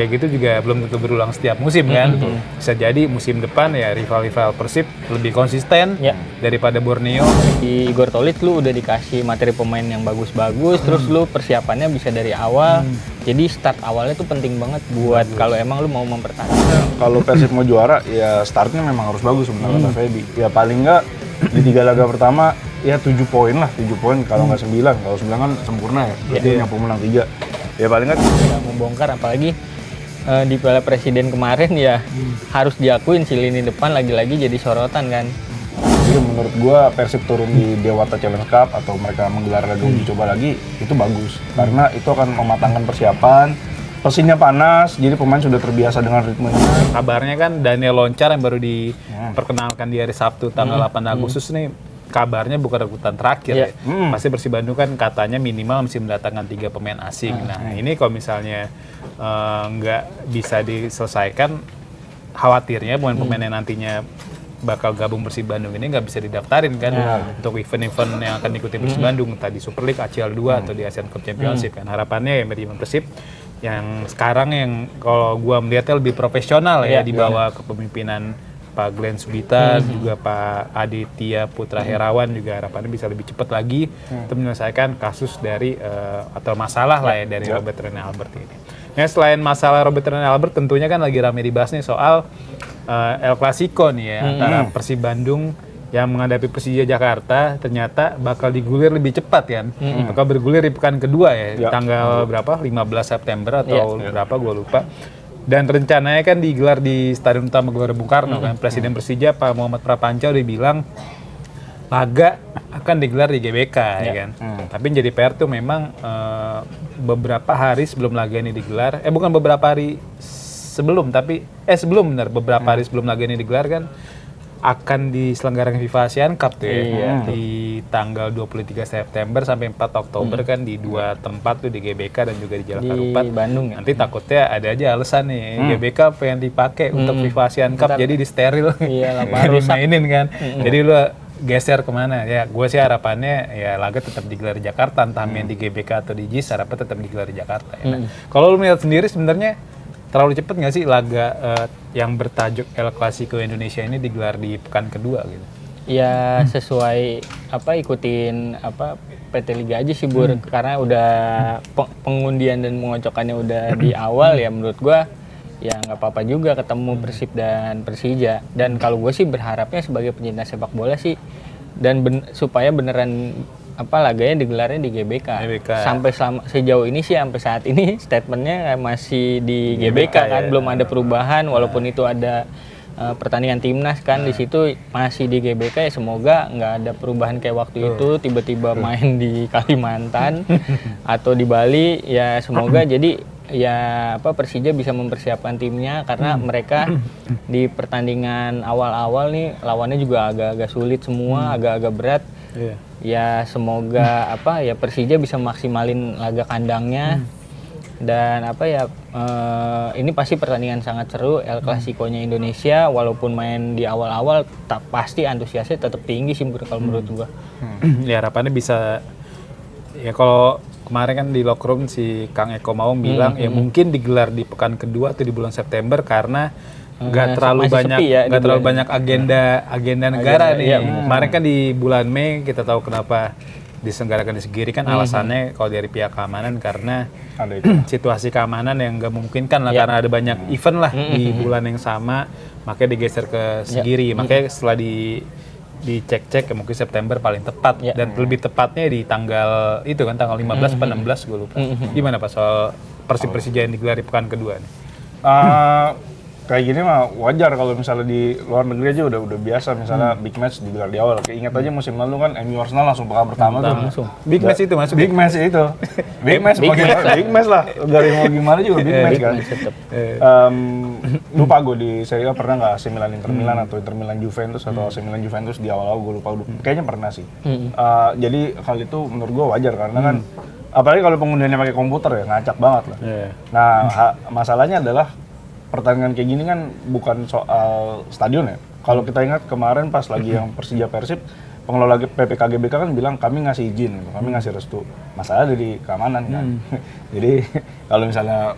Kayak gitu juga belum tentu berulang setiap musim kan. Bisa jadi musim depan ya rival-rival Persib lebih konsisten daripada Borneo. Di Igor Tolit lu udah dikasih materi pemain yang bagus-bagus, terus lu persiapannya bisa dari awal. Jadi start awalnya tuh penting banget buat kalau emang lu mau mempertahankan. Kalau Persib mau juara ya startnya memang harus bagus sebenarnya kata Feby. Ya paling enggak di 3 laga pertama ya 7 poin lah, 7 poin kalau nggak 9. Kalau 9 kan sempurna ya. Berarti nyapu menang 3. Ya paling enggak Udah membongkar apalagi di Piala Presiden kemarin ya harus diakuin si lini depan lagi-lagi jadi sorotan kan. jadi menurut gua Persib turun di Dewata Challenge Cup atau mereka menggelar laga uji coba lagi itu bagus. Karena itu akan mematangkan persiapan. Mesinnya panas, jadi pemain sudah terbiasa dengan ritmenya. Kabarnya kan Daniel Loncar yang baru diperkenalkan di hari Sabtu tanggal 8 Agustus nih, kabarnya bukan rebutan terakhir ya. Pasti Persib Bandung kan katanya minimal mesti mendatangkan 3 pemain asing. Nah ini kalau misalnya nggak bisa diselesaikan, khawatirnya pemain-pemain yang nantinya bakal gabung Persib Bandung ini nggak bisa didaftarin kan untuk event-event yang akan diikuti Persib Bandung, tadi Super League, ACL 2 atau di Asian Cup Championship kan. Harapannya ya manajemen Persib yang sekarang yang kalau gua melihatnya lebih profesional ya di bawah kepemimpinan Pak Glenn Subita, juga Pak Aditya Putra Herawan, juga harapannya bisa lebih cepat lagi untuk menyelesaikan kasus dari atau masalah lah ya dari Robert Rene Albert ini. Nah, selain masalah Robert Rene Albert, tentunya kan lagi rame dibahas nih soal El Clasico nih ya, antara Persib Bandung yang menghadapi Persija Jakarta ternyata bakal digulir lebih cepat kan. Bakal bergulir di pekan kedua ya, tanggal berapa? 15 September atau berapa gue lupa. Dan rencananya kan digelar di Stadion Utama Gelora Bung Karno kan. Presiden Persija Pak Muhammad Prapanca udah bilang laga akan digelar di GBK ya kan. Tapi yang jadi PR tuh memang beberapa hari sebelum laga ini digelar, bukan beberapa hari sebelum, tapi sebelum benar, beberapa hari sebelum laga ini digelar kan akan diselenggarakan FIFA Asian Cup tuh ya, di tanggal 23 September sampai 4 Oktober kan di 2 tempat tuh, di GBK dan juga di Jalan Karupat. Bandung ya. Nanti takutnya ada aja alasan nih, GBK pengen dipakai untuk FIFA Asian Cup, jadi di steril, dimainin kan. Jadi lu geser kemana? Ya gue sih harapannya ya laga tetap digelar di Jakarta, entah main di GBK atau di JIS, harapannya tetap digelar di Jakarta ya. Kalau lu melihat sendiri sebenarnya terlalu cepet nggak sih laga yang bertajuk El Clasico Indonesia ini digelar di pekan kedua gitu? Ya sesuai ikutin PT Liga aja sih Bur, karena udah pengundian dan mengocokannya udah di awal ya, menurut gua ya nggak apa-apa juga ketemu Persib dan Persija. Dan kalau gue sih berharapnya sebagai pencinta sepak bola sih dan supaya beneran laganya digelarnya di GBK. Sampai sejauh ini sih sampai saat ini statementnya masih di GBK kan, belum ada perubahan walaupun itu ada pertandingan timnas kan di situ masih di GBK ya, semoga nggak ada perubahan kayak waktu itu tiba-tiba main di Kalimantan atau di Bali ya, semoga jadi ya Persija bisa mempersiapkan timnya karena mereka di pertandingan awal-awal nih lawannya juga agak-agak sulit semua, agak-agak berat. Ya semoga Persija bisa maksimalin laga kandangnya dan ini pasti pertandingan sangat seru, El Clasico-nya Indonesia, walaupun main di awal-awal pasti antusiasnya tetap tinggi sih kalau menurut gua. Ya harapannya bisa ya, kalau kemarin kan di locker room si Kang Eko Maung bilang ya mungkin digelar di pekan kedua atau di bulan September karena nggak terlalu banyak agenda negara nih. Kemarin kan di bulan Mei kita tahu kenapa diselenggarakan di Segiri kan alasannya kalau dari pihak keamanan karena situasi keamanan yang nggak memungkinkan lah, karena ada banyak event lah di bulan yang sama, makanya digeser ke Segiri. Makanya setelah dicek-cek mungkin September paling tepat dan lebih tepatnya di tanggal itu kan, tanggal 15 atau 16 gue lupa. Gimana Pak soal Persija yang digelar di pekan kedua nih? Kayak gini mah wajar kalau misalnya di luar negeri aja udah biasa, misalnya big match digelar di awal. Kayak ingat aja musim lalu kan MU Arsenal langsung pekan pertama tuh. Big match itu masuk. Big match itu. Big match lah. Dari mau gimana juga big match kan. Lupa gue di Serie A pernah nggak AC Milan Inter Milan atau Inter Milan Juventus atau AC Milan Juventus di awal-awal, gue lupa. Kayaknya pernah sih. Jadi hal itu menurut gue wajar karena kan apalagi kalau pengundiannya pakai komputer ya ngacak banget lah. Nah masalahnya adalah pertandingan kayak gini kan bukan soal stadion ya. Kalau kita ingat kemarin pas lagi yang Persija Persib, pengelola PPK GBK kan bilang kami ngasih izin, kami ngasih restu. Masalah ada di keamanan kan. Jadi kalau misalnya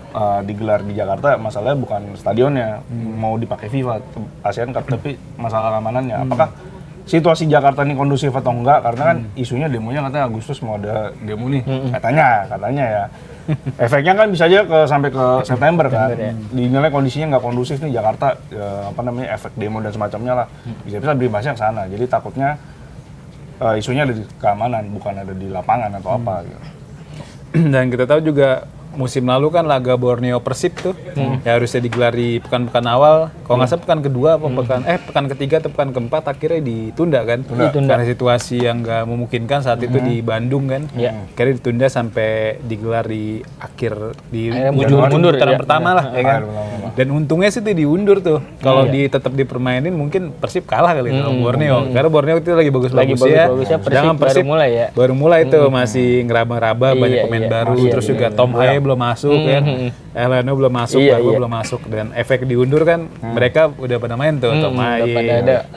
digelar di Jakarta, masalahnya bukan stadionnya, mau dipakai FIFA, ASEAN Cup, tapi masalah keamanannya. Apakah situasi Jakarta ini kondusif atau enggak? Karena kan isunya demonya katanya Agustus mau ada demo nih, katanya ya. Efeknya kan bisa aja sampai ke September kan. Dinilai kondisinya nggak kondusif nih Jakarta, efek demo dan semacamnya lah. Bisa-bisa berimbasnya ke sana. Jadi takutnya isunya ada di keamanan, bukan ada di lapangan atau apa gitu. Dan kita tahu juga musim lalu kan laga Borneo Persib tuh ya harusnya digelar di pekan-pekan awal, kalau nggak salah pekan kedua apa pekan ketiga atau pekan keempat akhirnya ditunda kan. Karena situasi yang nggak memungkinkan saat itu di Bandung kan. Akhirnya ditunda sampai digelar di akhir di mundur putaran pertama lah ya kan. Dan untungnya sih itu diundur tuh. Kalau tetap dipermainin mungkin Persib kalah kali sama Borneo. Karena Borneo itu lagi bagus-bagusnya. Sedangkan Persib baru mulai itu masih ngeraba-raba, banyak pemain baru, terus juga Tom Haye belum masuk kan, Elano belum masuk, Bago belum masuk, dan efek diundur kan mereka udah pada main tuh, Tom Haye,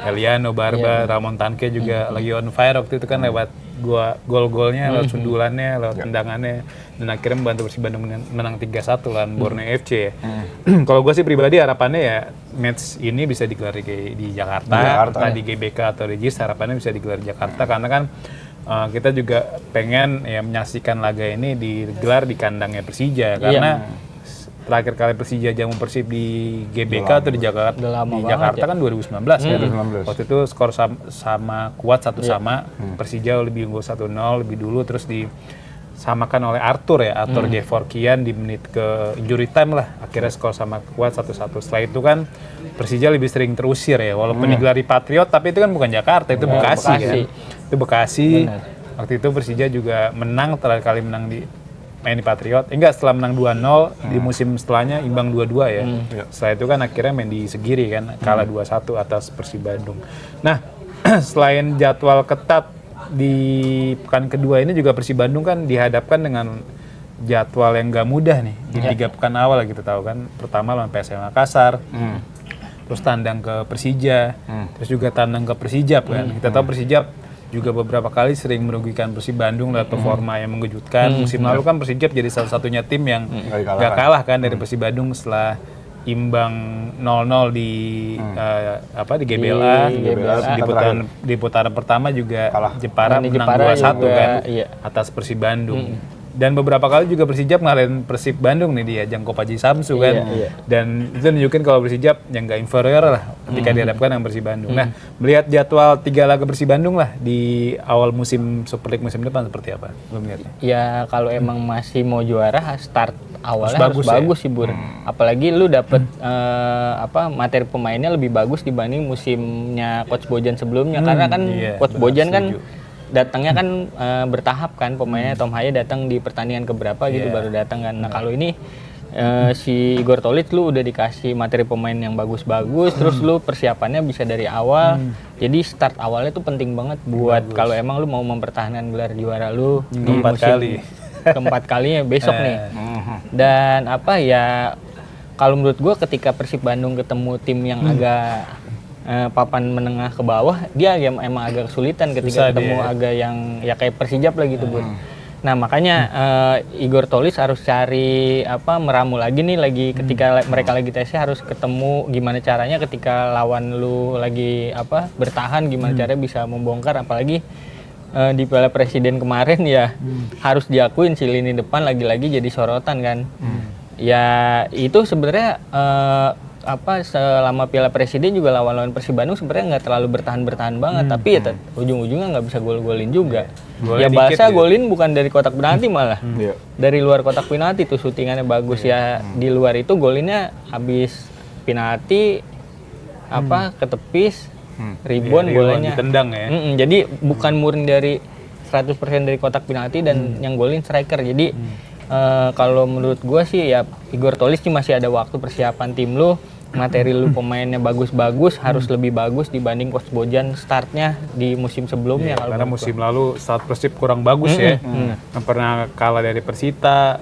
Eliano, Barba, Ramon Tanke juga lagi on fire waktu itu kan lewat gol-golnya, lewat sundulannya, lewat tendangannya, dan akhirnya membantu Persib Bandung menang 3-1 lawan Borneo FC ya. Kalau gue sih pribadi harapannya ya match ini bisa digelar di Jakarta, entah di GBK atau di JIS, harapannya bisa digelar di Jakarta karena kan kita juga pengen ya menyaksikan laga ini digelar di kandangnya Persija karena terakhir kali Persija jamu Persib di GBK atau di Jakarta kan 2019 kan. Waktu itu skor sama kuat 1-1, Persija lebih unggul 1-0 lebih dulu, terus disamakan oleh Arthur Gevorkian di menit ke injury time lah, akhirnya skor sama kuat 1-1. Setelah itu kan Persija lebih sering terusir ya, walaupun digelar di Patriot tapi itu kan bukan Jakarta, itu Bekasi kan. Itu Bekasi. Waktu itu Persija juga menang, terakhir kali menang di main di Patriot. Setelah menang 2-0 di musim setelahnya imbang 2-2 ya. Setelah itu kan akhirnya main di Segiri kan, kalah 2-1 atas Persib Bandung. Nah, selain jadwal ketat di pekan kedua ini juga Persib Bandung kan dihadapkan dengan jadwal yang gak mudah nih di 3 pekan awal kita tahu kan. Pertama lawan PSM Makassar. Terus tandang ke Persija, terus juga tandang ke Persijap kan. Kita tahu Persijap juga beberapa kali sering merugikan Persib Bandung lewat performa yang mengejutkan. Musim lalu kan Persijap jadi salah-satunya tim yang gak kalah kan dari Persib Bandung setelah imbang 0-0 di GBLA, di putaran pertama juga Jepara menang 2-1 kan atas Persib Bandung. Dan beberapa kali juga Persijap ngalahin Persib Bandung nih di ajang Kopaji Samsu kan. Dan itu nunjukin kalau Persijap yang nggak inferior lah ketika dihadapkan dengan Persib Bandung. Nah, melihat jadwal 3 laga Persib Bandung lah di awal musim Super League musim depan seperti apa? Lo melihatnya? Ya kalau emang masih mau juara, start awalnya harus bagus sih Bur. Apalagi lu dapet materi pemainnya lebih bagus dibanding musimnya Coach Bojan sebelumnya. Karena kan Coach Bojan kan datangnya kan bertahap kan, pemainnya Tom Haye datang di pertandingan keberapa gitu baru datang kan. Nah kalau ini si Igor Tolic lu udah dikasih materi pemain yang bagus-bagus, terus lu persiapannya bisa dari awal. Jadi start awalnya tuh penting banget buat kalau emang lu mau mempertahankan gelar juara lu di musim keempat kalinya besok nih. Dan kalau menurut gua ketika Persib Bandung ketemu tim yang agak papan menengah ke bawah, dia emang agak kesulitan ketika ketemu agak yang ya kayak Persijap lah gitu Bun. Nah makanya Igor Tolic harus cari meramu lagi nih ketika mereka lagi tesnya harus ketemu gimana caranya ketika lawan lu lagi bertahan, gimana caranya bisa membongkar, apalagi di Piala Presiden kemarin ya harus diakuin si lini depan lagi-lagi jadi sorotan kan. Ya itu sebenarnya selama Piala Presiden juga lawan-lawan Persib Bandung sebenarnya nggak terlalu bertahan banget, tapi ya ujung-ujungnya nggak bisa gol-golin juga. Ya bahasa golin bukan dari kotak penalti malah, dari luar kotak penalti tuh syutingannya bagus ya. Di luar itu golinnya habis penalti ke tepis, rebound bolanya ditendang ya. Jadi bukan murni dari 100% dari kotak penalti dan yang golin striker. Jadi kalau menurut gue sih ya Igor Tolic masih ada waktu persiapan tim lu. materi lu pemainnya bagus-bagus harus lebih bagus dibanding Coach Bojan startnya di musim sebelumnya. Kalau Karena musim lalu start Persib kurang bagus ya. Pernah kalah dari Persita,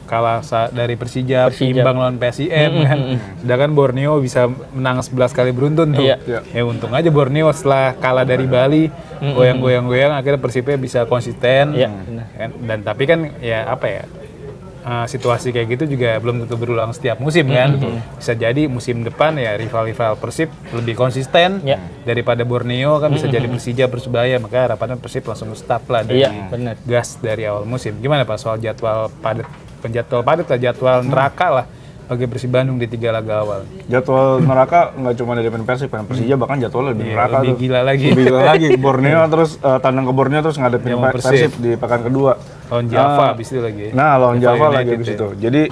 kalah dari Persija, imbang lawan PSIM kan. Sedangkan Borneo bisa menang 11 kali beruntun tuh. Ya untung aja Borneo setelah kalah dari Bali, goyang-goyang akhirnya Persibnya bisa konsisten. Dan tapi kan ya apa ya? Situasi kayak gitu juga belum tentu berulang setiap musim kan. Bisa jadi musim depan ya rival-rival Persib lebih konsisten daripada Borneo kan, bisa jadi Persija, Persebaya, maka harapannya Persib langsung start lah dan gas dari awal musim. Gimana Pak soal jadwal padat, jadwal neraka lah bagi Persib Bandung di 3 laga awal? Jadwal neraka nggak cuma dari Persib, Persija bahkan jadwalnya lebih neraka lebih tuh. gila lagi. Lebih gila lagi. Borneo terus tandang ke Borneo terus ngadepin Persib di pekan kedua. Lawan Java habis itu lagi. Nah, lawan Java lagi habis itu. Jadi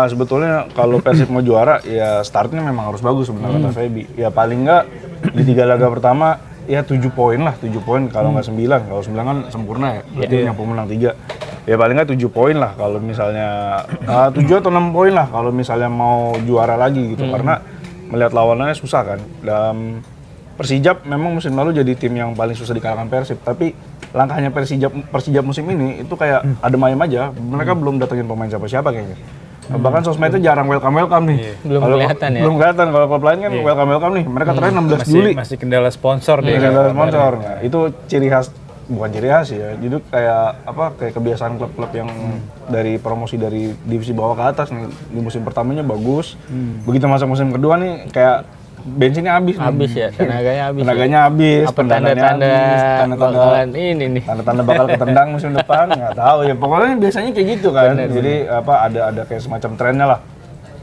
sebetulnya kalau Persib mau juara ya startnya memang harus bagus sebenarnya kata Feby. Ya paling nggak di 3 laga pertama ya 7 poin lah, 7 poin kalau nggak 9. Kalau 9 kan sempurna ya. Berarti yang pemenang 3. Ya paling nggak 7 poin lah kalau misalnya 7 atau 6 poin lah kalau misalnya mau juara lagi gitu. Karena melihat lawanannya susah kan. Dalam Persijap memang musim lalu jadi tim yang paling susah dikalahkan Persib, tapi langkahnya Persijap musim ini itu kayak adem ayem aja. Mereka belum datengin pemain siapa-siapa kayaknya. Bahkan sosmednya jarang welcome nih. Belum kelihatan ya. Belum kelihatan. Kalau klub lain kan welcome nih. Mereka terakhir 16 Juli. Masih kendala sponsor deh. Kendala sponsor. Nah, itu ciri khas, bukan ciri khas ya. Jadi kayak kebiasaan klub-klub yang dari promosi dari divisi bawah ke atas nih. Di musim pertamanya bagus. Begitu masuk musim kedua nih kayak bensinnya habis ya, tenaganya habis, apa tanda-tanda bakal ketendang musim depan, nggak tahu ya, pokoknya biasanya kayak gitu kan. Jadi ada kayak semacam trennya lah,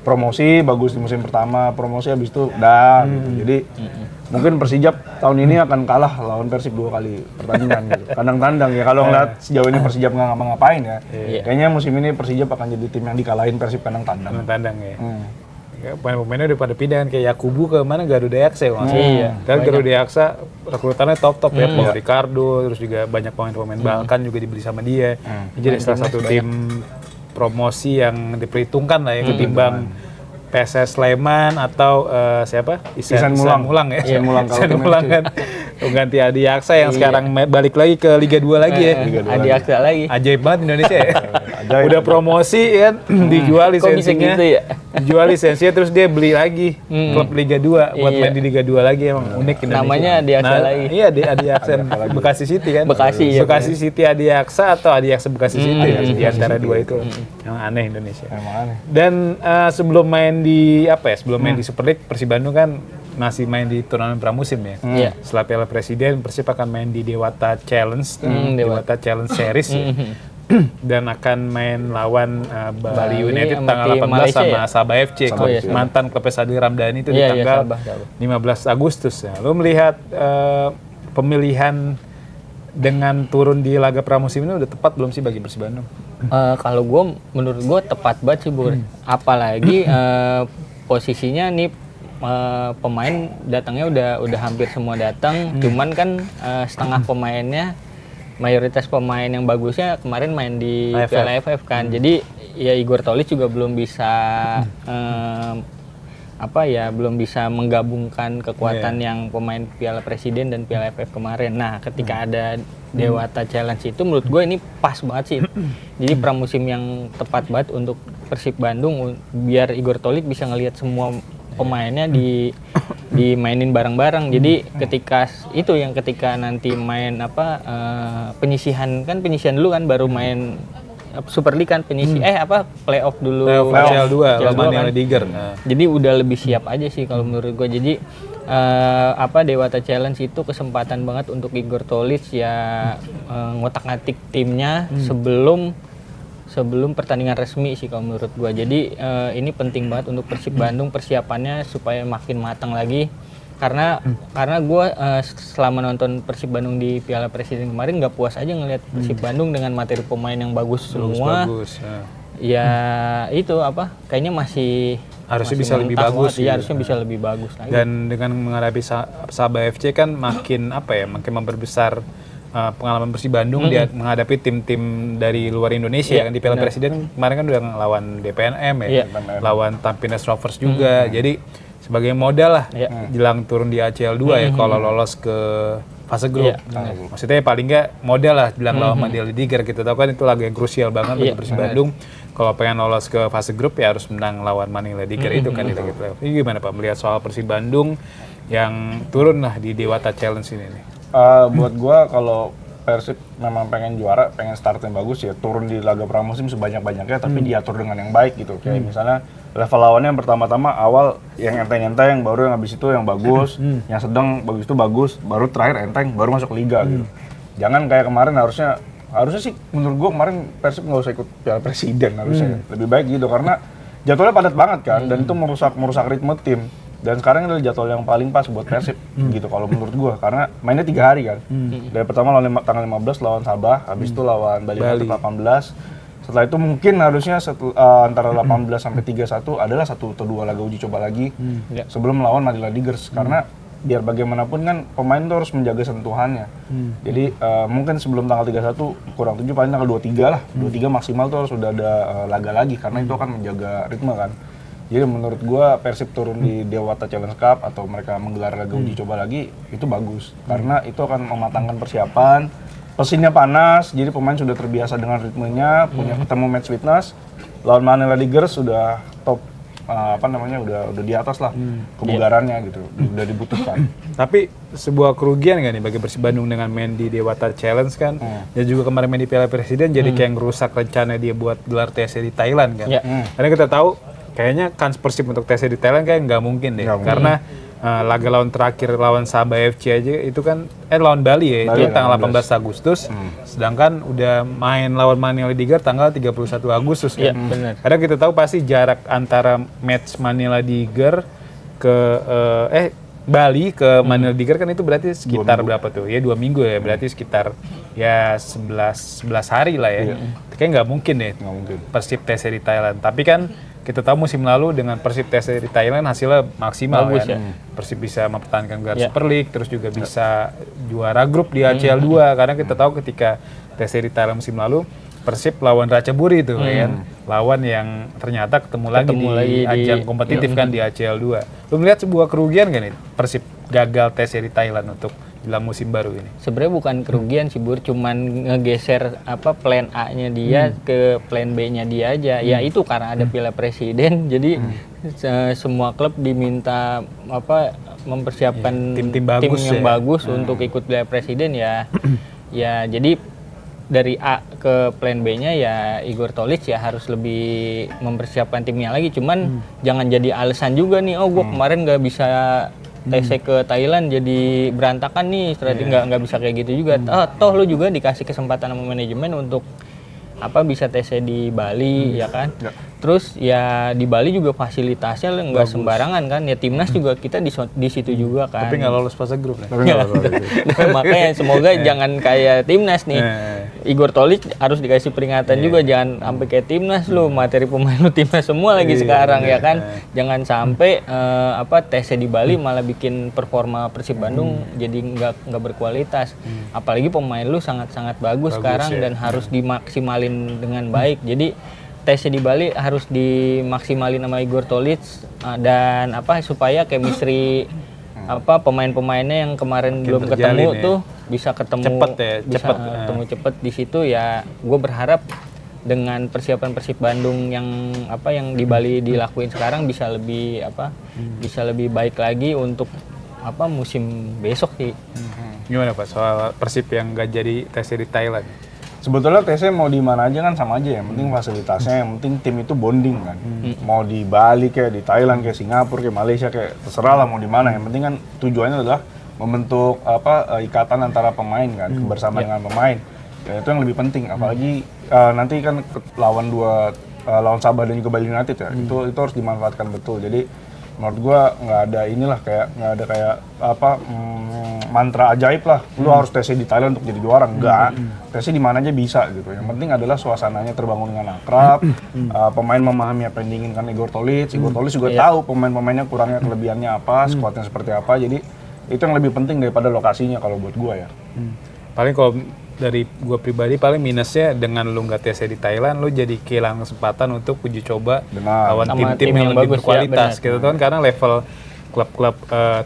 promosi bagus di musim pertama, promosi habis itu gitu. Jadi mungkin Persijap tahun ini akan kalah lawan Persib 2 kali pertandingan gitu. Kandang tandang ya, kalau ngeliat sejauh ini Persijap nggak ngapa-ngapain ya. Kayaknya musim ini Persijap akan jadi tim yang dikalahin Persib kandang tandang ya. Pemain-pemainnya udah pada pindah kan, kayak Yakubu ke mana, Garuda Yaksa ya. Dan Garuda Yaksa rekrutannya top ya, Paulo Ricardo, terus juga banyak pemain-pemain Balkan juga dibeli sama dia. Jadi salah satu tim promosi yang diperhitungkan lah ya, ketimbang PSS Sleman atau siapa? Isan Mulang ya. Isan Mulang kan. Ganti Adi Aksa yang sekarang balik lagi ke Liga 2 lagi ya. Adi Aksa lagi. Ajaib banget Indonesia ya. Udah promosi kan, dijual lisensinya. Kok bisa gitu ya? Jual lisensinya terus dia beli lagi klub Liga 2 buat main di Liga 2 lagi, emang unik Indonesia. Namanya Adi Aksa lagi. Iya, Adi Aksa Bekasi City kan. Bekasi City Adi Aksa atau Adi Aksa Bekasi City di antara dua itu. Yang aneh Indonesia. Dan sebelum main di Super League, Persib Bandung kan masih main di turnamen pramusim ya. Setelah Piala Presiden, Persib akan main di Dewata Challenge, Dewata Challenge Series ya. Dan akan main lawan Bali United tanggal 18 sama Sabah FC, mantan klub Sadil Ramdhani itu di tanggal 15 Agustus. Ya. Lo melihat pemilihan dengan turun di laga pramusim ini udah tepat belum sih bagi Persib Bandung? Kalau menurut gue tepat banget sih, Bur. Apalagi posisinya nih pemain datangnya udah hampir semua datang, cuman kan setengah pemainnya, mayoritas pemain yang bagusnya kemarin main di Piala AFF kan. Jadi ya Igor Tolis juga belum bisa belum bisa menggabungkan kekuatan yang pemain Piala Presiden dan Piala AFF kemarin. Nah, ketika ada Dewata Challenge itu menurut gue ini pas banget sih. Jadi pramusim yang tepat banget untuk Persib Bandung biar Igor Tolis bisa ngelihat semua pemainnya dimainin bareng-bareng. Jadi ketika nanti main penyisihan dulu kan, baru main Super League kan, playoff dulu. Playoff 2 lawan kan. Liger. Jadi udah lebih siap aja sih kalau menurut gue. Jadi Dewata Challenge itu kesempatan banget untuk Igor Tolis ya ngotak-ngatik timnya sebelum pertandingan resmi sih kalau menurut gua. Jadi ini penting banget untuk Persib Bandung persiapannya supaya makin matang lagi. Karena gua selama nonton Persib Bandung di Piala Presiden kemarin nggak puas aja ngelihat Persib Bandung dengan materi pemain yang bagus semua. Ya itu kayaknya harusnya bisa lebih bagus. Iya, harusnya bisa lebih bagus lagi. Dan dengan menghadapi Sabah FC kan makin memperbesar pengalaman Persib Bandung dia menghadapi tim-tim dari luar Indonesia kan di Piala Presiden kemarin kan udah ngelawan DPNM ya, lawan Tampines Rovers juga. Jadi sebagai modal lah jelang turun di ACL 2 ya kalau lolos ke fase grup. Maksudnya paling nggak modal lah jelang lawan Mandela Liger. Kita tahu kan itu laga yang krusial banget bagi Persib Bandung. Kalau pengen lolos ke fase grup ya harus menang lawan Mandela Liger itu kan di Liga Playoff. Ini gimana Pak melihat soal Persib Bandung yang turun lah di Dewata Challenge ini nih? Buat gua kalau Persib memang pengen juara, pengen start yang bagus ya turun di laga pramusim sebanyak-banyaknya tapi diatur dengan yang baik gitu. Kayak misalnya level lawannya yang pertama-tama awal yang enteng-enteng, baru yang habis itu yang bagus, yang sedang bagus itu bagus, baru terakhir enteng, baru masuk liga gitu. Jangan kayak kemarin harusnya sih menurut gua kemarin Persib nggak usah ikut Piala Presiden harusnya. Lebih baik gitu karena jadwalnya padat banget kan dan itu merusak ritme tim. Dan sekarang adalah jadwal yang paling pas buat Persib gitu kalau menurut gua karena mainnya 3 hari kan. Dari pertama lawan tanggal 15 lawan Sabah, habis itu lawan Bali United 18. Setelah itu mungkin harusnya antara 18 sampai 31 adalah 1 atau 2 laga uji coba lagi sebelum melawan Mandela Tigers karena biar bagaimanapun kan pemain tuh harus menjaga sentuhannya. Jadi mungkin sebelum tanggal 31 kurang 7 paling tanggal 23 lah. 23 maksimal tuh harus sudah ada laga lagi karena itu akan menjaga ritme kan. Jadi menurut gua Persib turun di Dewata Challenge Cup atau mereka menggelar laga uji coba lagi itu bagus karena itu akan mematangkan persiapan. Mesinnya panas, jadi pemain sudah terbiasa dengan ritmenya, punya ketemu match fitness. Lawan Mandela Tigers sudah top udah di atas lah kebugarannya gitu, udah dibutuhkan. Tapi sebuah kerugian nggak nih bagi Persib Bandung dengan main di Dewata Challenge kan, dan juga kemarin main di Piala Presiden jadi kayak ngerusak rencana dia buat gelar TC di Thailand kan. Karena kita tahu kayaknya kans Persib untuk TC di Thailand kayak nggak mungkin deh, karena laga lawan terakhir lawan Sabah FC aja itu kan lawan Bali ya, itu tanggal 18 Agustus, sedangkan udah main lawan Manila Liger tanggal 31 Agustus kan. Bener. Karena kita tahu pasti jarak antara match Manila Liger ke Bali ke Manila Liger kan itu berarti sekitar berapa tuh? Ya 2 minggu ya, berarti sekitar ya 11 hari lah ya. Kayaknya nggak mungkin deh Persib TC di Thailand. Tapi kan kita tahu musim lalu dengan Persib TC di Thailand hasilnya maksimal kan. Persib bisa mempertahankan gelar Super League, terus juga bisa juara grup di ACL 2 karena kita tahu ketika TC di Thailand musim lalu Persib lawan Ratchaburi itu kan. Lawan yang ternyata ketemu lagi di ajang kompetitif kan di ACL 2. Lu melihat sebuah kerugian kan nih Persib gagal TC di Thailand untuk jelang musim baru ini? Sebenarnya bukan kerugian sih Bur, cuman ngegeser plan A-nya dia ke plan B-nya dia aja. Ya itu karena ada Piala Presiden, jadi semua klub diminta mempersiapkan tim yang bagus untuk ikut Piala Presiden ya. Ya jadi dari A ke plan B-nya ya Igor Tolic ya harus lebih mempersiapkan timnya lagi. Cuman jangan jadi alasan juga nih, gue kemarin nggak bisa TC ke Thailand jadi berantakan nih, strategi nggak bisa kayak gitu juga. Toh lu juga dikasih kesempatan sama manajemen untuk bisa TC di Bali ya kan. Terus ya di Bali juga fasilitasnya nggak sembarangan kan. Ya timnas juga kita di situ juga kan. Tapi nggak lolos fase grup ya. Makanya semoga jangan kayak timnas nih. Igor Tolic harus dikasih peringatan juga, jangan sampai kayak timnas lu, materi pemain lu timnas semua lagi sekarang ya kan. Jangan sampai TC di Bali malah bikin performa Persib Bandung jadi nggak berkualitas. Apalagi pemain lu sangat-sangat bagus sekarang dan harus dimaksimalin dengan baik. Jadi TC di Bali harus dimaksimalin sama Igor Tolic dan supaya chemistry pemain-pemainnya yang kemarin belum ketemu tuh bisa ketemu ketemu cepet di situ ya. Gue berharap dengan persiapan Persib Bandung yang di Bali dilakuin sekarang bisa lebih baik lagi untuk musim besok sih. Gimana Pak soal Persib yang nggak jadi TC di Thailand? Sebetulnya TC mau di mana aja kan sama aja, yang penting fasilitasnya, yang penting tim itu bonding kan. Mau di Bali kayak di Thailand kayak Singapura kayak Malaysia kayak terserah lah mau di mana. Yang penting kan tujuannya adalah membentuk ikatan antara pemain kan, kebersamaan dengan pemain. Ya, itu yang lebih penting. Apalagi nanti kan lawan Sabah dan juga Bali United ya. Itu harus dimanfaatkan betul. Jadi menurut gua nggak ada mantra ajaib lah. Lu harus TC di Thailand untuk jadi juara, enggak. TC di mana aja bisa gitu. Yang penting adalah suasananya terbangun dengan akrab. Pemain memahami apa yang diinginkan Igor Tolic. Igor Tolic juga tahu pemain-pemainnya kurangnya kelebihannya apa, skuadnya seperti apa. Jadi itu yang lebih penting daripada lokasinya kalau buat gua ya. paling kalau dari gue pribadi paling minusnya dengan lu nggak TC di Thailand, lu jadi kehilangan kesempatan untuk uji coba lawan Sama tim-tim tim yang yang lebih bagus, berkualitas ya, gitu kan, karena level klub-klub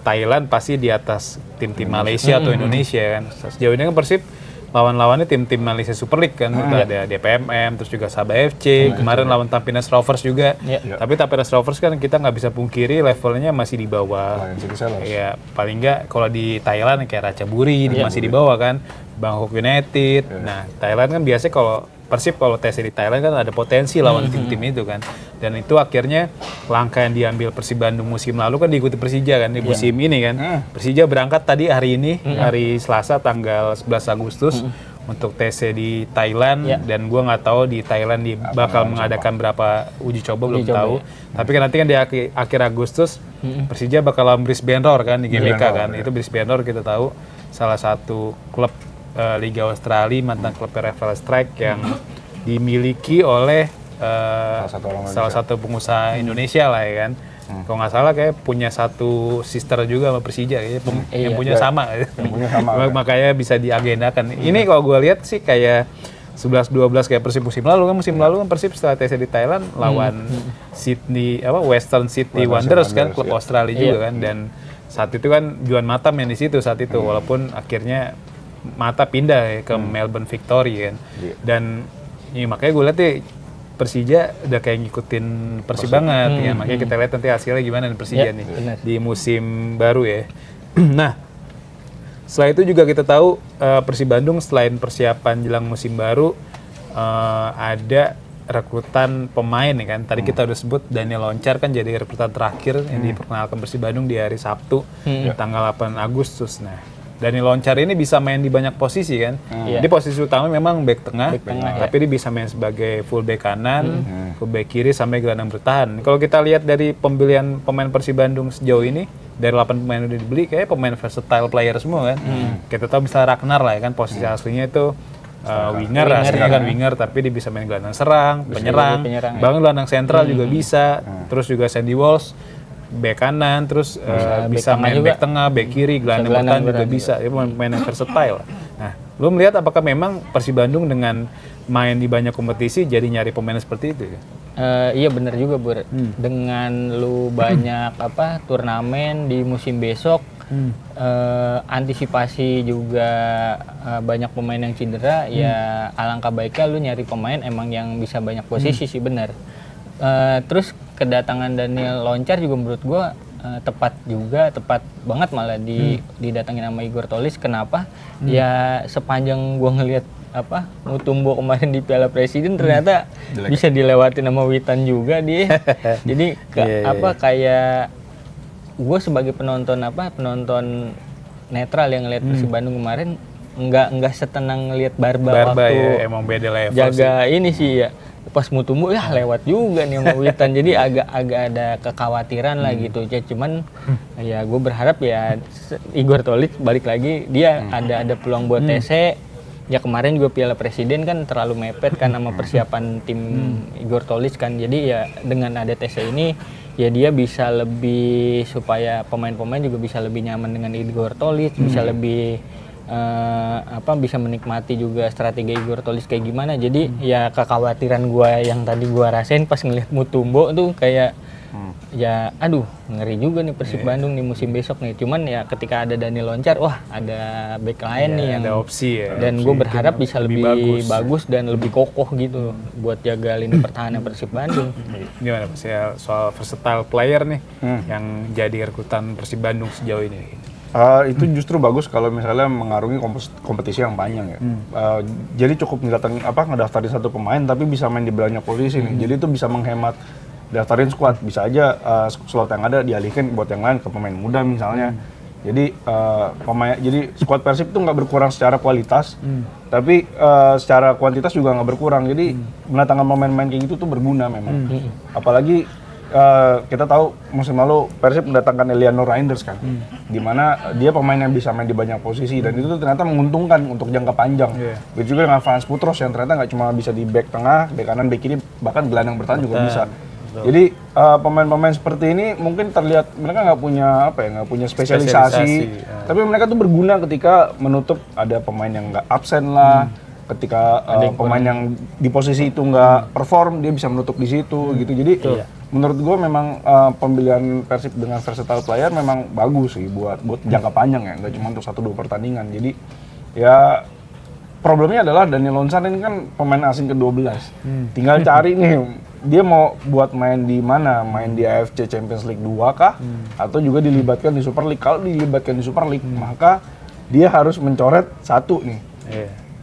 Thailand pasti di atas tim-tim Malaysia atau Indonesia kan. Sejauh ini kan Persib lawan-lawannya tim-tim Malaysia Super League kan, ada DPMM, terus juga Sabah FC, kemarin lawan Tampines Rovers juga. Tapi Tampines Rovers kan kita nggak bisa pungkiri levelnya masih di bawah. Ya paling nggak kalau di Thailand kayak Ratchaburi masih di bawah kan, Bangkok United. Nah Thailand kan biasanya kalau Persib kalau tes di Thailand kan ada potensi lawan tim-tim itu kan, dan itu akhirnya langkah yang diambil Persib Bandung musim lalu kan diikuti Persija kan di musim ini kan. Persija berangkat tadi hari ini hari Selasa tanggal 11 Agustus untuk TC di Thailand, dan gua nggak tahu di Thailand bakal mengadakan berapa uji coba belum tahu. Tapi kan nanti kan di akhir Agustus Persija bakal lawan Brisbane Roar kan di GBK kan. Itu Brisbane Roar kita tahu salah satu klub Liga Australia, mantan klub Revel Strike yang dimiliki oleh salah satu pengusaha Indonesia lah ya kan. Kalau nggak salah kayak punya satu sister juga sama Persija yang punya sama. Makanya bisa diagendakan. Ini kalau gue lihat sih kayak 11-12 kayak Persib musim lalu kan Persib setelah TC di Thailand lawan Sydney Western Sydney Wanderers kan, klub Australia juga kan, dan saat itu kan Juan Mata main di situ saat itu, walaupun akhirnya Mata pindah ya ke Melbourne Victory kan. Dan ya, makanya gue lihat deh Persija udah kayak ngikutin Persib banget ya. Makanya kita lihat nanti hasilnya gimana nih Persija nih di musim baru ya. Nah, setelah itu juga kita tahu Persib Bandung selain persiapan jelang musim baru ada rekrutan pemain ya kan. Tadi kita udah sebut Daniel Loncar kan jadi rekrutan terakhir yang diperkenalkan Persib Bandung di hari Sabtu tanggal 8 Agustus. Nah, Daniel Loncar ini bisa main di banyak posisi kan. Di posisi utama memang back tengah, tapi dia bisa main sebagai full back kanan, full back kiri sampai gelandang bertahan. Kalau kita lihat dari pembelian pemain Persib Bandung sejauh ini, dari 8 pemain udah dibeli kayak pemain versatile player semua kan. Kita tahu bisa Ragnar lah ya kan, posisi aslinya itu winger aslinya kan winger, tapi dia bisa main gelandang serang, penyerang, bahkan gelandang sentral juga bisa. Terus juga Sandy Walsh back kanan, terus bisa main back tengah, back kiri, gelandang bertahan juga bisa. Dia main yang versatile. Nah, lu melihat apakah memang Persib Bandung dengan main di banyak kompetisi jadi nyari pemain seperti itu ya? Iya benar juga Bur. Dengan lu banyak turnamen di musim besok, antisipasi juga banyak pemain yang cedera, ya alangkah baiknya lu nyari pemain emang yang bisa banyak posisi sih, benar. Terus kedatangan Daniel Loncar juga menurut gue tepat banget malah didatangin sama Igor Tolis. Kenapa? Ya sepanjang gue ngelihat Mutumbo kemarin di Piala Presiden ternyata bisa dilewatin sama Witan juga dia. Jadi kayak gue sebagai penonton netral yang ngelihat Persib Bandung kemarin nggak setenang ngelihat Barba waktu ya, emang beda level jaga sih. Ini sih ya. Pas Mutumbo ya lewat juga nih sama Witan, jadi agak ada kekhawatiran lah gitu ya. Cuman ya gue berharap ya Igor Tolis balik lagi, dia ada peluang buat TC. Ya kemarin juga Piala Presiden kan terlalu mepet kan sama persiapan tim Igor Tolis kan, jadi ya dengan ada TC ini ya dia bisa lebih, supaya pemain-pemain juga bisa lebih nyaman dengan Igor Tolis, bisa lebih bisa menikmati juga strategi Igor Tolis kayak gimana. Jadi ya kekhawatiran gue yang tadi gue rasain pas ngelihat Mutumbo tuh kayak ya aduh ngeri juga nih Persib Bandung nih musim besok nih. Cuman ya ketika ada Daniel Loncar, wah ada back lain nih yang ada opsi ya. Dan gue berharap bisa lebih bagus dan lebih kokoh gitu buat jaga lini pertahanan Persib Bandung. Gimana Mas ya soal versatile player nih yang jadi rekrutan Persib Bandung sejauh ini? Itu justru bagus kalau misalnya mengarungi kompetisi yang panjang ya. Jadi cukup ngedaftarin satu pemain tapi bisa main di banyak posisi nih. Jadi itu bisa menghemat daftarin squad. Bisa aja slot yang ada dialihkan buat yang lain ke pemain muda misalnya. Jadi jadi squad Persib itu nggak berkurang secara kualitas, tapi secara kuantitas juga nggak berkurang. Jadi mendatangkan pemain-pemain kayak gitu tuh berguna memang. Apalagi kita tahu musim lalu Persib mendatangkan Eliano Reinders kan, dimana dia pemain yang bisa main di banyak posisi dan itu ternyata menguntungkan untuk jangka panjang. Begitu juga dengan Frans Putros yang ternyata nggak cuma bisa di back tengah, back kanan, back kiri, bahkan gelandang bertahan juga bisa. Jadi pemain-pemain seperti ini mungkin terlihat mereka nggak punya spesialisasi. Tapi mereka tuh berguna ketika menutup ada pemain yang nggak absen lah. Ketika pemain yang di posisi itu nggak perform, dia bisa menutup di situ gitu. Jadi menurut gue memang pembelian Persib dengan versatile player memang bagus sih buat jangka panjang ya, nggak cuma untuk 1-2 pertandingan. Jadi ya problemnya adalah Daniel Lonsar ini kan pemain asing ke-12. Tinggal cari nih dia mau buat main di mana? Main di AFC Champions League 2 kah? Atau juga dilibatkan di Super League? Kalau dilibatkan di Super League, maka dia harus mencoret satu nih.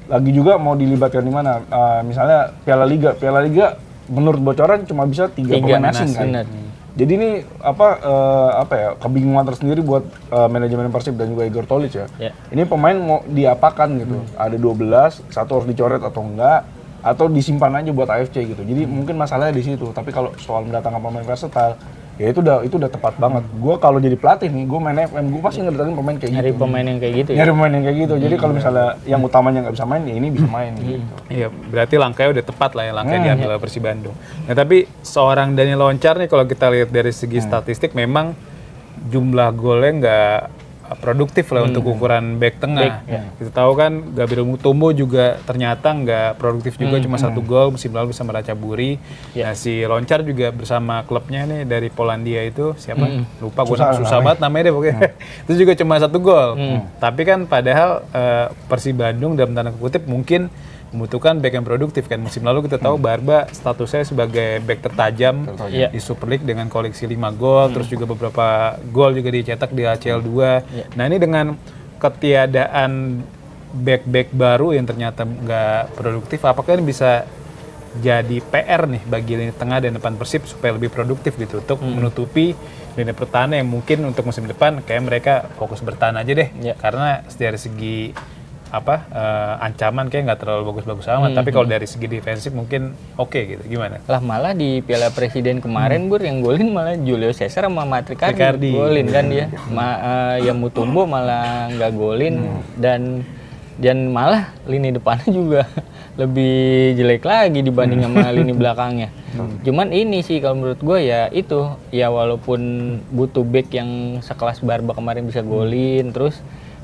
Lagi juga mau dilibatkan di mana? Misalnya Piala Liga menurut bocoran cuma bisa 3 pemain asing kan. Jadi ini kebingungan tersendiri buat manajemen Persib dan juga Igor Tolić ya. Ini pemain mau diapakan gitu. Ada 12, satu harus dicoret atau enggak, atau disimpan aja buat AFC gitu. Jadi mungkin masalahnya di situ. Tapi kalau soal mendatangkan pemain versatile, ya itu udah tepat banget. Gue kalau jadi pelatih nih, gue main FM, gue pasti ngedatangin pemain kayak gitu. Nyari pemain yang kayak gitu. Nyari pemain yang kayak gitu. Jadi kalau misalnya yang utamanya nggak bisa main, ya ini bisa main gitu. Iya, berarti langkahnya udah tepat lah ya, langkah diambil oleh Persib Bandung. Nah tapi seorang Daniel Lonsar nih kalau kita lihat dari segi statistik memang jumlah golnya nggak produktif lah untuk ukuran back tengah. Kita tahu kan Gabriel Mutombo juga ternyata nggak produktif juga, cuma 1 gol musim lalu bisa Ratchaburi. Nah si Lonsar juga bersama klubnya nih dari Polandia itu siapa? Lupa gue, susah banget namanya deh pokoknya. Itu juga cuma 1 gol. Tapi kan padahal Persib Bandung dalam tanda kutip mungkin membutuhkan back yang produktif kan. Musim lalu kita tahu Barba statusnya sebagai back tertajam di Super League dengan koleksi 5 gol, terus juga beberapa gol juga dicetak di ACL 2. Nah ini dengan ketiadaan back-back baru yang ternyata nggak produktif, apakah ini bisa jadi PR nih bagi lini tengah dan depan Persib supaya lebih produktif gitu untuk menutupi lini pertahanan yang mungkin untuk musim depan kayak mereka fokus bertahan aja deh, karena dari segi ancaman kayak nggak terlalu bagus-bagus amat, tapi kalau dari segi defensif mungkin oke gitu. Gimana? Lah malah di Piala Presiden kemarin yang golin malah Julio Cesar sama Matricardi golin kan dia. Ya Mutombo malah nggak golin dan malah lini depannya juga lebih jelek lagi dibanding sama lini belakangnya. Cuman ini sih kalau menurut gue ya itu ya walaupun butuh back yang sekelas Barba kemarin bisa golin terus.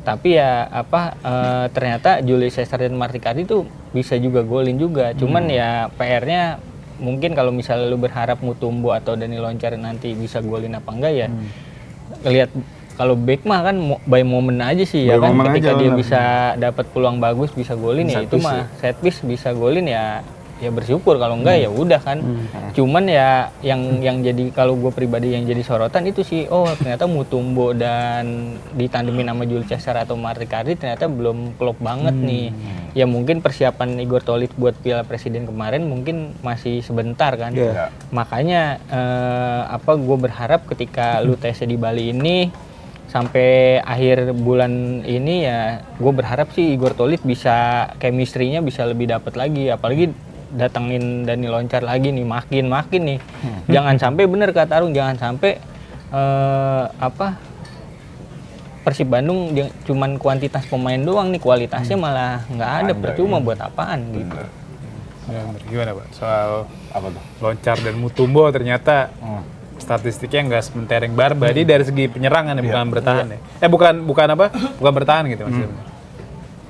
Tapi ya ternyata Julio Cesar dan Matricardi itu bisa juga golin juga. Cuman ya PR-nya mungkin kalau misalnya lu berharap Mutombo atau Daniel Lonsar nanti bisa golin apa enggak ya. Lihat kalau back mah kan by moment aja sih ya kan, ketika dia bisa dapat peluang bagus bisa golin ya itu mah set piece bisa golin ya bersyukur, kalau enggak ya udah kan. Cuman ya yang jadi kalau gue pribadi yang jadi sorotan itu sih ternyata Mutombo dan ditandemin sama Julio Cesar atau Matricardi ternyata belum klop banget nih. Ya mungkin persiapan Igor Tolić buat Piala Presiden kemarin mungkin masih sebentar kan. Makanya gue berharap ketika lu tesnya di Bali ini sampai akhir bulan ini ya gue berharap sih Igor Tolić bisa chemistry-nya bisa lebih dapat lagi, apalagi datangin Daniel Lonsar lagi nih makin nih. Jangan sampai bener kata Arung, jangan sampai Persib Bandung cuman kuantitas pemain doang nih, kualitasnya malah nggak ada, percuma buat apaan gitu. Gimana Pak soal Lonsar dan Mutombo ternyata statistiknya nggak sementereng Barba. Jadi dari segi penyerangan ya, bukan bertahan ya. Bukan bertahan gitu maksudnya.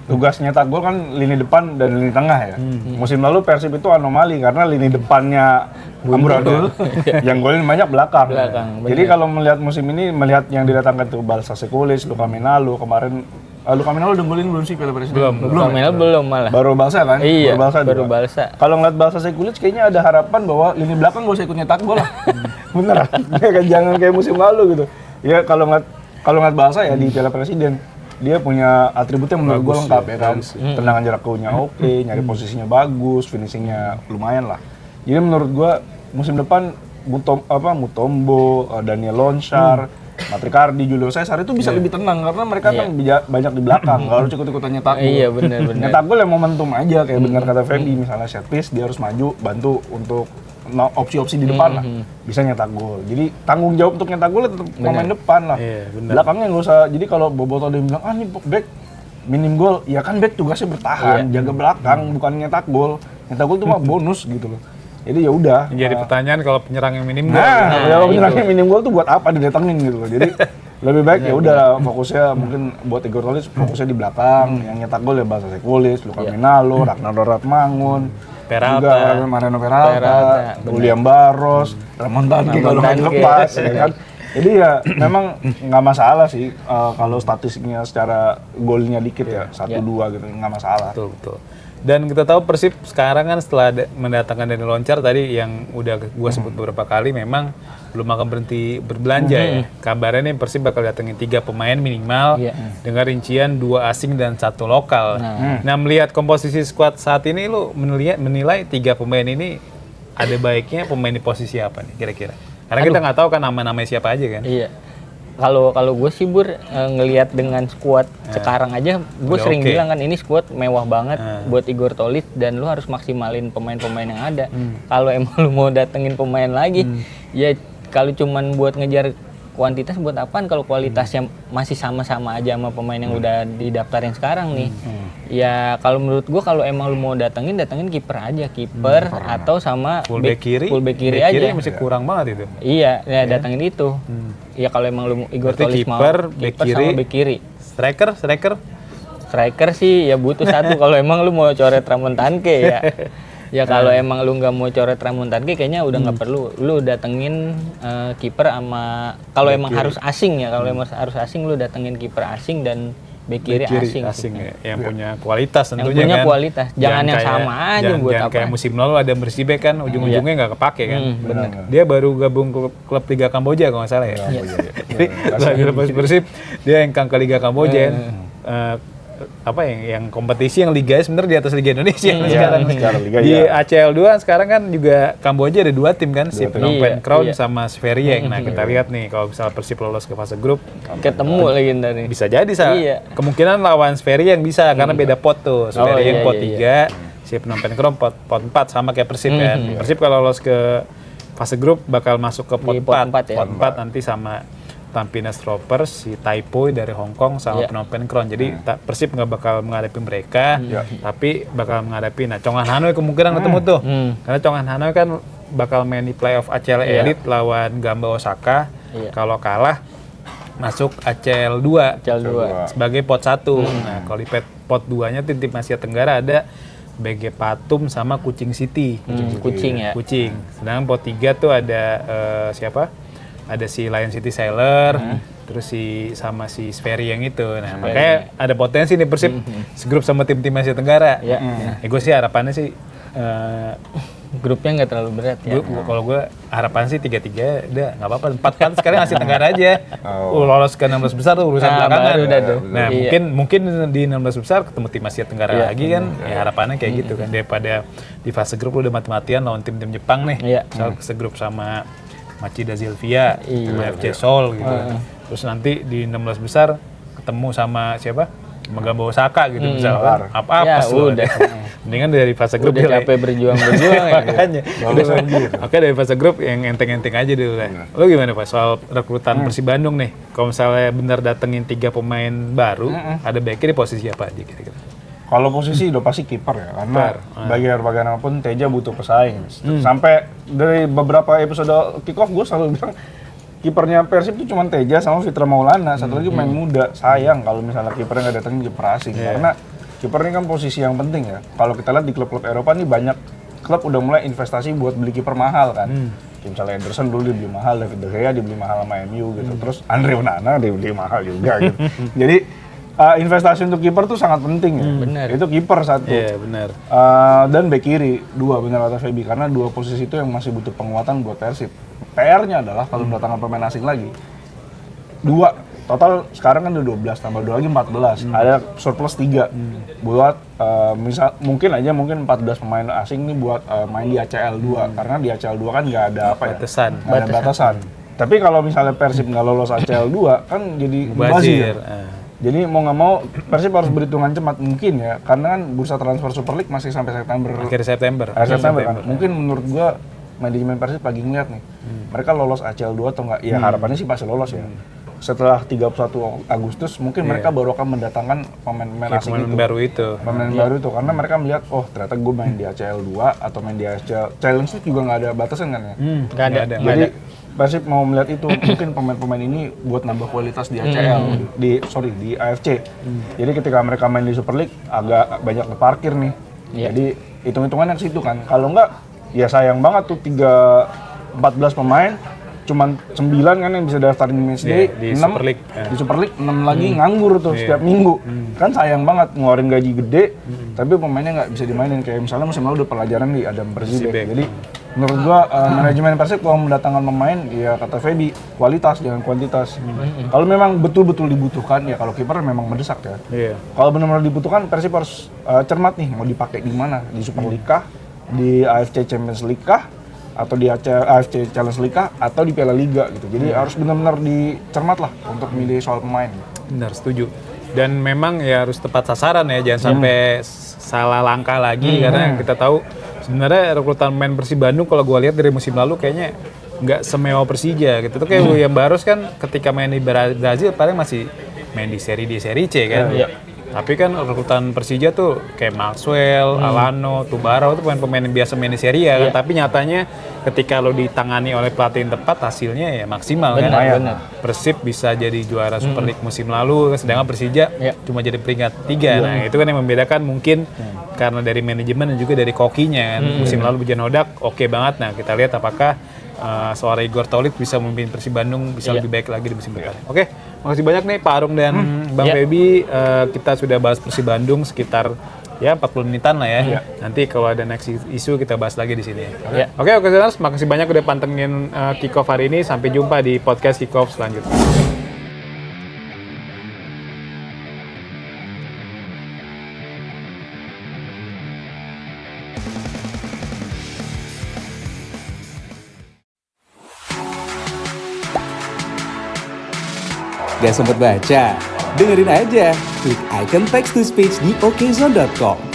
Tugas nyetak gol kan lini depan dan lini tengah ya. Musim lalu Persib itu anomali karena lini depannya amburadul, yang golin banyak belakang. Jadi kalau melihat musim ini, melihat yang didatangkan itu Balsa Sekulic, Luka Menalu kemarin. Luka Menalu udah golin belum sih Piala Presiden? Luka Menalu belum malah. Baru Balsa kan? Iya, baru Balsa. Kalau ngeliat Balsa Sekulic kayaknya ada harapan bahwa lini belakang gak usah ikut nyetak gol lah. Bener, jangan kayak musim lalu gitu. Ya kalau ngeliat Balsa ya di Piala Presiden, dia punya atributnya menurut gue lengkap ya kan. Tendangan jarak jauhnya oke, nyari posisinya bagus, finishingnya lumayan lah. Jadi menurut gue musim depan Mutombo, Daniel Lonsar, Matricardi, Julio Cesar itu bisa lebih tenang karena mereka kan banyak di belakang, nggak harus ikut-ikutan nyetak gol. Iya benar. Nyetak gol yang momentum aja kayak benar kata Feby, misalnya set piece dia harus maju bantu untuk opsi-opsi di depan lah, bisa nyetak gol. Jadi tanggung jawab untuk nyetak gol tetap pemain depan lah. Belakangnya nggak usah. Jadi kalau Boboto dia bilang nih back minim gol, ya kan back tugasnya bertahan, jaga belakang, bukan nyetak gol. Nyetak gol itu mah bonus gitu loh. Jadi ya udah. Jadi pertanyaan kalau penyerang yang minim gol. Kalau penyerang yang minim gol tuh buat apa didatengin gitu loh. Jadi lebih baik ya udah fokusnya mungkin buat Igor Tolis fokusnya di belakang, yang nyetak gol ya Basa Sekulis, Luka Minalo, Ragnar Doratmangun, Peralta, juga Mariano Peralta, William Barros, Ramon Tanki kalau nggak lepas, ya kan. Jadi ya memang nggak masalah sih kalau statistiknya secara golnya dikit ya 1-2 gitu nggak masalah. Betul. Dan kita tahu Persib sekarang kan setelah mendatangkan Daniel Loncar tadi yang udah gua sebut beberapa kali memang belum akan berhenti berbelanja ya. Kabarnya nih Persib bakal datengin 3 pemain minimal dengan rincian 2 asing dan 1 lokal. Nah, melihat komposisi skuad saat ini lu menilai 3 pemain ini ada baiknya pemain di posisi apa nih kira-kira? Karena kita nggak tahu kan nama-namanya siapa aja kan. Iya. Kalau gue sih ngelihat dengan skuad sekarang aja, gue sering bilang kan ini skuad mewah banget buat Igor Tolis dan lu harus maksimalin pemain-pemain yang ada. Kalau emang lu mau datengin pemain lagi, ya kalau cuman buat ngejar kuantitas buat apaan kalau kualitasnya masih sama-sama aja sama pemain yang udah didaftarin sekarang nih. Ya kalau menurut gue kalau emang lu mau datengin kiper aja, kiper atau sama fullback kiri aja. Masih kurang banget itu. Iya, ya datengin itu. Ya kalau emang lu Igor Tolis mau kiper sama bek kiri. Striker sih ya butuh satu kalau emang lu mau coret Ramon Tanke ya. Ya kalau emang lu nggak mau coret Ramon Tanke kayaknya udah nggak perlu. Lu datengin kiper sama kalau emang harus asing ya, kalau emang harus asing lu datengin kiper asing dan bek kiri asing ya, yang punya kualitas tentunya. Yang punya kan. kualitas. Jangan yang sama aja buat apa. Kayak musim lalu ada Mersibek kan ujung-ujungnya nggak kepake kan. Benar. Dia baru gabung ke klub Liga Kamboja kalau nggak salah ya. Jadi lagi lepas Persib dia engkang ke Liga Kamboja. Yang kompetisi yang liganya sebenarnya di atas Liga Indonesia sekarang. Di ACL 2 sekarang kan juga Kamboja ada 2 tim kan, si Phnom Penh Crown sama Sverieng. Nah, kita lihat nih kalau misalnya Persib lolos ke fase grup ketemu lagi tadi. Bisa jadi kemungkinan lawan Sverieng bisa karena beda pot tuh. Sverieng pot 3, si Phnom Penh Crown pot 4 sama kayak Persib kan. Persib kalau lolos ke fase grup bakal masuk ke pot 4. Pot 4 nanti sama Tampines Rovers, si Taipo dari Hong Kong sama Phnom Penh Crown. Jadi Persib nggak bakal menghadapi mereka, tapi bakal menghadapi Chongan Hanoi kemungkinan ketemu tuh. Karena Chongan Hanoi kan bakal main di playoff ACL Elite lawan Gamba Osaka. Kalau kalah masuk ACL 2 sebagai pot 1. Nah, kalau di pot 2-nya tim Asia Tenggara ada BG Patum sama Kuching City. Kuching. Sedangkan pot 3 tuh ada siapa? Ada si Lion City Sailor, terus sama si Sverieng itu. Nah, makanya ada potensi nih Persib segrup sama tim-tim Asia Tenggara. Gue sih harapannya sih grupnya nggak terlalu berat ya. Kalau gue harapan sih 3-3 udah nggak apa-apa. 4 kan sekarang Asia Tenggara aja. Lolos ke 16 besar tuh urusan belakangan. Nah, mungkin di 16 besar ketemu tim Asia Tenggara lagi kan. Ya harapannya kayak gitu kan, daripada di fase grup udah mati-matian lawan tim-tim Jepang nih. Misal segrup sama Machida Zilvia, sama FC Seoul gitu. Terus nanti di 16 besar ketemu sama siapa? Gamba Osaka gitu misalnya. Apa-apa udah. Mendingan dari fase grup udah capek berjuang-berjuang ya. Makanya. Oke, dari fase grup yang enteng-enteng aja dulu lah. Lo gimana Pak soal rekrutan Persib Bandung nih? Kalau misalnya bener datengin 3 pemain baru, ada baiknya di posisi apa aja kira-kira? Kalau posisi udah pasti kiper ya, karena bagaimanapun Teja butuh pesaing. Sampai dari beberapa episode kick off gue selalu bilang kipernya Persib itu cuma Teja sama Fitra Maulana, satu lagi main muda. Sayang kalau misalnya kipernya nggak datangin kiper asing, karena kiper ini kan posisi yang penting ya. Kalau kita lihat di klub-klub Eropa nih banyak klub udah mulai investasi buat beli kiper mahal kan. Misalnya Ederson dulu dibeli mahal, David De Gea dibeli mahal sama MU gitu, terus Andre Onana dibeli mahal juga gitu. Jadi investasi untuk kiper tuh sangat penting ya. Bener. Itu kiper satu. Iya, benar. Dan bek kiri, 2 benar kata Feby, karena 2 posisi itu yang masih butuh penguatan buat Persib. PR-nya adalah kalau mendatangkan pemain asing lagi. 2 total sekarang kan udah 12 tambah 2 lagi 14. Ada surplus 3 buat mungkin 14 pemain asing nih buat main di ACL 2 karena di ACL 2 kan nggak ada batasan. Tapi kalau misalnya Persib nggak lolos ACL 2 kan jadi mubazir. Jadi mau nggak mau Persib harus berhitungan cepat mungkin ya, karena kan bursa transfer Super League masih sampai September. Akhir September kan. Mungkin menurut gua manajemen Persib lagi ngeliat nih, mereka lolos ACL 2 atau nggak? Ya harapannya sih pasti lolos ya. setelah 31 Agustus mungkin mereka baru akan mendatangkan pemain-pemain asing itu. Baru itu. Pemain baru itu karena mereka melihat ternyata gue main di ACL 2 atau main di ACL Challenge itu juga nggak ada batasan kan ya. Nggak ada. Jadi Persib mau melihat itu mungkin pemain-pemain ini buat nambah kualitas di ACL di AFC. Jadi ketika mereka main di Super League agak banyak parkir nih. Jadi hitung-hitungannya ke situ kan. Kalau nggak ya sayang banget tuh 14 pemain cuman 9 kan yang bisa daftar di matchday, di 6 Super League. Di Super League 6 lagi nganggur tuh setiap minggu. Kan sayang banget ngeluarin gaji gede tapi pemainnya nggak bisa dimainin, kayak misalnya musim lalu udah pelajaran di Adam Persibek. Jadi menurut gua manajemen Persib kalau mendatangkan pemain ya kata Feby kualitas jangan kuantitas. Kalau memang betul-betul dibutuhkan ya, kalau kiper memang mendesak ya. Kalau benar-benar dibutuhkan Persib harus cermat nih mau dipakai di mana, di Super League kah, di AFC Champions League kah, atau di AFC Challenge League kah, atau di Piala Liga gitu. Jadi harus benar-benar dicermat lah untuk milih soal pemain. Benar, setuju. Dan memang ya harus tepat sasaran ya, jangan sampai salah langkah lagi karena kita tahu sebenarnya rekrutan pemain Persib Bandung kalau gue lihat dari musim lalu kayaknya nggak semewah Persija gitu. Tuh kayak William Barros kan ketika main di Brazil paling masih main di Seri C kan. Tapi kan rekrutan Persija tuh kayak Maxwell, Alano, Tubaro itu pemain-pemain yang biasa main di Serie A kan. Tapi nyatanya ketika lo ditangani oleh pelatih yang tepat hasilnya ya maksimal kan. Persib bisa jadi juara Super League musim lalu, sedangkan Persija cuma jadi peringkat 3. Nah itu kan yang membedakan mungkin karena dari manajemen dan juga dari kokinya kan. Musim lalu Bujan Hodak oke banget. Nah kita lihat apakah seorang Igor Tolit bisa memimpin Persib Bandung bisa lebih baik lagi di musim depan. Oke, makasih banyak nih Pak Arung dan Bang Feby. Kita sudah bahas Persib Bandung sekitar 40 menitan lah ya. Nanti kalau ada next isu kita bahas lagi di sini. Oke, makasih banyak udah pantengin Kick Off hari ini. Sampai jumpa di podcast Kick Off selanjutnya. Gak sempet baca? Dengerin aja, klik icon text to speech di okezone.com.